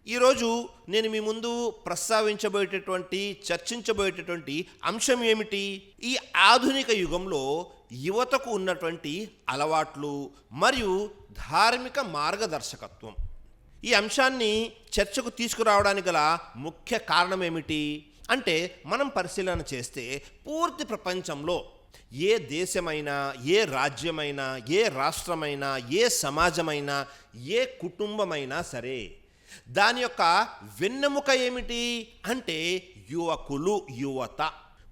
ఈరోజు నేను మీ ముందు చర్చించబోయేటటువంటి అంశం ఏమిటి? ఈ ఆధునిక యుగంలో యువతకు ఉన్నటువంటి అలవాట్లు మరియు ధార్మిక మార్గదర్శకత్వం. ఈ అంశాన్ని చర్చకు తీసుకురావడానికి గల ముఖ్య కారణం ఏమిటి అంటే, మనం పరిశీలన చేస్తే పూర్తి ప్రపంచంలో ఏ దేశమైనా, ఏ రాజ్యమైనా, ఏ రాష్ట్రమైనా, ఏ సమాజమైనా, ఏ కుటుంబమైనా సరే దాని యొక్క వెన్నెముక ఏమిటి అంటే యువకులు, యువత.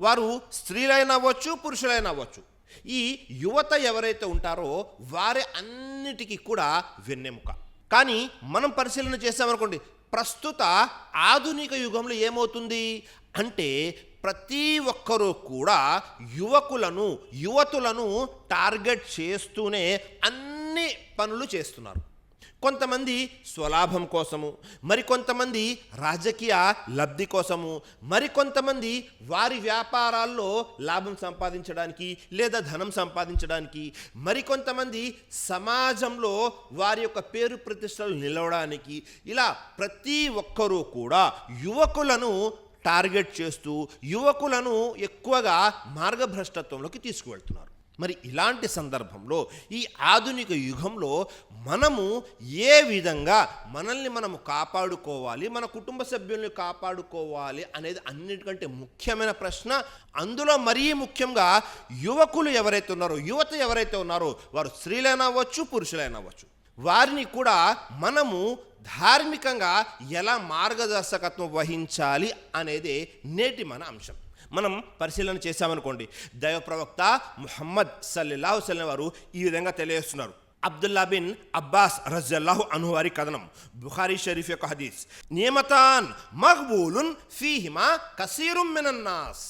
వారు స్త్రీలైనా అవ్వచ్చు, పురుషులైనా అవ్వచ్చు. ఈ యువత ఎవరైతే ఉంటారో వారి అన్నిటికీ కూడా వెన్నెముక. కానీ మనం పరిశీలన చేసామనుకోండి, ప్రస్తుత ఆధునిక యుగంలో ఏమవుతుంది అంటే ప్రతి ఒక్కరూ కూడా యువతులను టార్గెట్ చేస్తూనే అన్ని పనులు చేస్తున్నారు. కొంతమంది స్వలాభం కోసము, మరికొంతమంది రాజకీయ లబ్ధి కోసము, మరికొంతమంది వారి వ్యాపారాల్లో లాభం సంపాదించడానికి లేదా ధనం సంపాదించడానికి, మరికొంతమంది సమాజంలో వారి యొక్క పేరు ప్రతిష్టలు నిలవడానికి. ఇలా ప్రతి ఒక్కరూ కూడా యువకులను టార్గెట్ చేస్తూ యువకులను ఎక్కువగా మార్గభ్రష్టత్వంలోకి తీసుకువెళ్తున్నారు. మరి ఇలాంటి సందర్భంలో ఈ ఆధునిక యుగంలో మనము ఏ విధంగా మనల్ని మనము కాపాడుకోవాలి, మన కుటుంబ సభ్యుల్ని కాపాడుకోవాలి అనేది అన్నిటికంటే ముఖ్యమైన ప్రశ్న. అందులో మరీ ముఖ్యంగా యువకులు ఎవరైతే ఉన్నారో, యువత ఎవరైతే ఉన్నారో, వారు స్త్రీలైనా అవ్వచ్చు, పురుషులైనా అవ్వచ్చు, వారిని కూడా మనము ధార్మికంగా ఎలా మార్గదర్శకత్వం వహించాలి అనేది నేటి మన అంశం. మనం పరిశీలన చేశామనుకోండి, దైవ ప్రవక్త ముహమ్మద్ సల్లల్లాహు అలైహి వసల్లం వారు ఈ విధంగా తెలియజేస్తున్నారు. అబ్దుల్లా బిన్ అబ్బాస్ రజియల్లాహు అన్హు వారి కథనం, బుఖారీ షరీఫ్ యొక్క హదీస్. నియమతాన్ మక్బూలున్ ఫీహిమా కసీరుం మినన్నాస్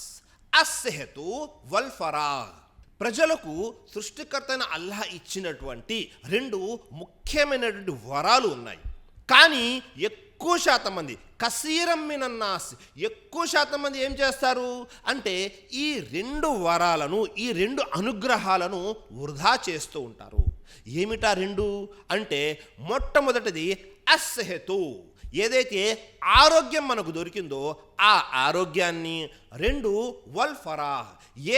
అస్సెహతు వల్ ఫరాగ్. ప్రజలకు సృష్టికర్త అయిన అల్లాహ్ ఇచ్చినటువంటి రెండు ముఖ్యమైనటువంటి వరాలు ఉన్నాయి. కానీ ఎక్కువ శాతం మంది, కసీరం మినన్నాస్, ఎక్కువ శాతం మంది ఏం చేస్తారు అంటే ఈ రెండు వరాలను, ఈ రెండు అనుగ్రహాలను వృధా చేస్తూ ఉంటారు. ఏమిటా రెండు అంటే, మొట్టమొదటిది అస్సెహతు, ఏదైతే ఆరోగ్యం మనకు దొరికిందో ఆ ఆరోగ్యాన్ని. రెండు వల్ ఫరాహ్,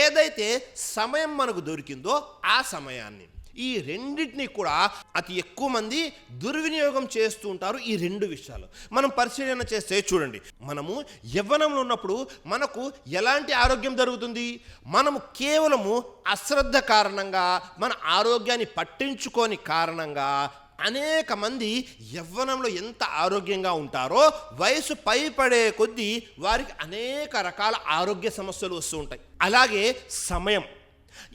ఏదైతే సమయం మనకు దొరికిందో ఆ సమయాన్ని. ఈ రెండింటినీ కూడా అతి ఎక్కువ మంది దుర్వినియోగం చేస్తూ ఉంటారు. ఈ రెండు విషయాలు మనం పరిశీలన చేస్తే చూడండి, మనము యవ్వనంలో ఉన్నప్పుడు మనకు ఎలాంటి ఆరోగ్యం జరుగుతుంది? మనము కేవలము అశ్రద్ధ కారణంగా, మన ఆరోగ్యాన్ని పట్టించుకోని కారణంగా అనేక మంది యవ్వనంలో ఎంత ఆరోగ్యంగా ఉంటారో వయసు పైపడే కొద్దీ వారికి అనేక రకాల ఆరోగ్య సమస్యలు వస్తూ ఉంటాయి. అలాగే సమయం,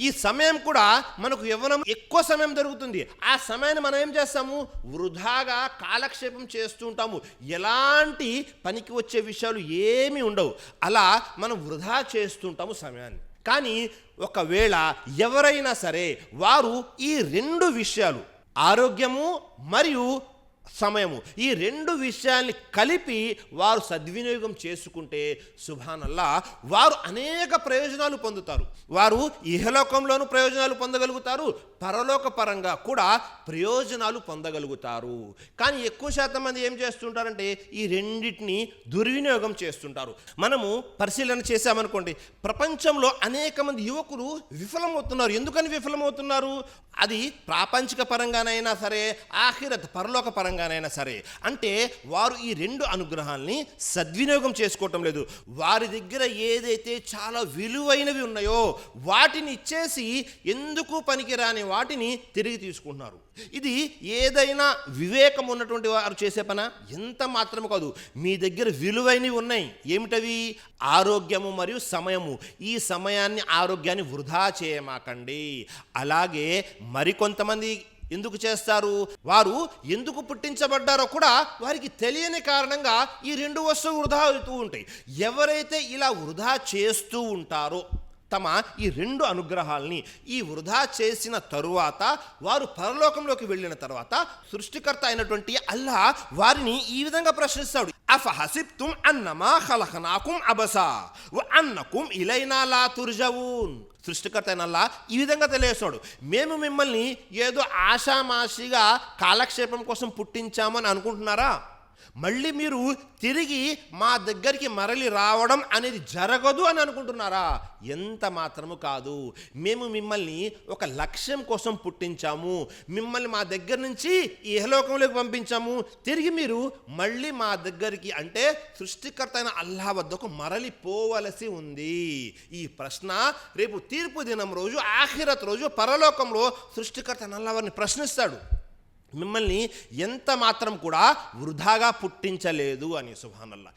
ఈ సమయం కూడా మనకు యవ్వనం ఎక్కువ సమయం దొరుకుతుంది. ఆ సమయాన్ని మనం ఏం చేస్తాము? వృధాగా కాలక్షేపం చేస్తూ ఉంటాము. ఎలాంటి పనికి వచ్చే విషయాలు ఏమీ ఉండవు. అలా మనం వృధా చేస్తుంటాము సమయాన్ని. కానీ ఒకవేళ ఎవరైనా సరే వారు ఈ రెండు విషయాలు, ఆరోగ్యము మరియు సమయము, ఈ రెండు విషయాల్ని కలిపి వారు సద్వినియోగం చేసుకుంటే సుబ్హానల్లా, వారు అనేక ప్రయోజనాలు పొందుతారు. వారు ఇహలోకంలోనూ ప్రయోజనాలు పొందగలుగుతారు, పరలోక పరంగా కూడా ప్రయోజనాలు పొందగలుగుతారు. కానీ ఎక్కువ శాతం మంది ఏం చేస్తుంటారంటే ఈ రెండింటిని దుర్వినియోగం చేస్తుంటారు. మనము పరిశీలన చేశామనుకోండి, ప్రపంచంలో అనేక మంది యువకులు విఫలమవుతున్నారు. ఎందుకని విఫలమవుతున్నారు? అది ప్రాపంచిక పరంగానైనా సరే, ఆఖిరత్ పరలోక పరంగానైనా సరే. అంటే వారు ఈ రెండు అనుగ్రహాల్ని సద్వినియోగం చేసుకోవటం లేదు. వారి దగ్గర ఏదైతే చాలా విలువైనవి ఉన్నాయో వాటిని ఇచ్చేసి ఎందుకు పనికిరాని వాటిని తిరిగి తీసుకుంటున్నారు. ఇది ఏదైనా వివేకం ఉన్నటువంటి వారు చేసే పనా? ఎంత మాత్రమే కాదు. మీ దగ్గర విలువైనవి ఉన్నాయి. ఏమిటవి? ఆరోగ్యము మరియు సమయము. ఈ సమయాన్ని, ఆరోగ్యాన్ని వృధా చేయమాకండి. అలాగే మరికొంతమంది ఎందుకు చేస్తారు? వారు ఎందుకు పుట్టించబడ్డారో కూడా వారికి తెలియని కారణంగా ఈ రెండు వస్తువులు వృధా అవుతూ ఉంటాయి. ఎవరైతే ఇలా వృధా చేస్తూ ఉంటారో తమ ఈ రెండు అనుగ్రహాల్ని ఈ వృధా చేసిన తరువాత వారు పరలోకంలోకి వెళ్ళిన తర్వాత సృష్టికర్త అయినటువంటి అల్లాహ్ వారిని ఈ విధంగా ప్రశ్నిస్తాడు, అఫహసిబ్తుమ్ అన్నమా ఖలఖనాకుం అబసా వ అన్నకుం ఇలైనా లా తుర్జవూన్. సృష్టికర్త అయిన అల్లాహ్ ఈ విధంగా తెలియజేస్తాడు, మేము మిమ్మల్ని ఏదో ఆషామాషిగా కాలక్షేపం కోసం పుట్టించామని అనుకుంటున్నారా? మళ్ళీ మీరు తిరిగి మా దగ్గరికి మరలి రావడం అనేది జరగదు అని అనుకుంటున్నారా? ఎంత మాత్రము కాదు. మేము మిమ్మల్ని ఒక లక్ష్యం కోసం పుట్టించాము, మిమ్మల్ని మా దగ్గర నుంచి ఈ ఇహలోకంలోకి పంపించాము. తిరిగి మీరు మళ్ళీ మా దగ్గరికి అంటే సృష్టికర్త అయిన అల్లాహ్ వద్దకు మరలిపోవలసి ఉంది. ఈ ప్రశ్న రేపు తీర్పు దినం రోజు, ఆఖిరత్ రోజు, పరలోకంలో సృష్టికర్త అయిన అల్లాహ్ వారిని ప్రశ్నిస్తాడు, మిమ్మల్ని ఎంత మాత్రం కూడా వృధాగా పుట్టించలేదు అని. సుబ్హానల్లాహ్.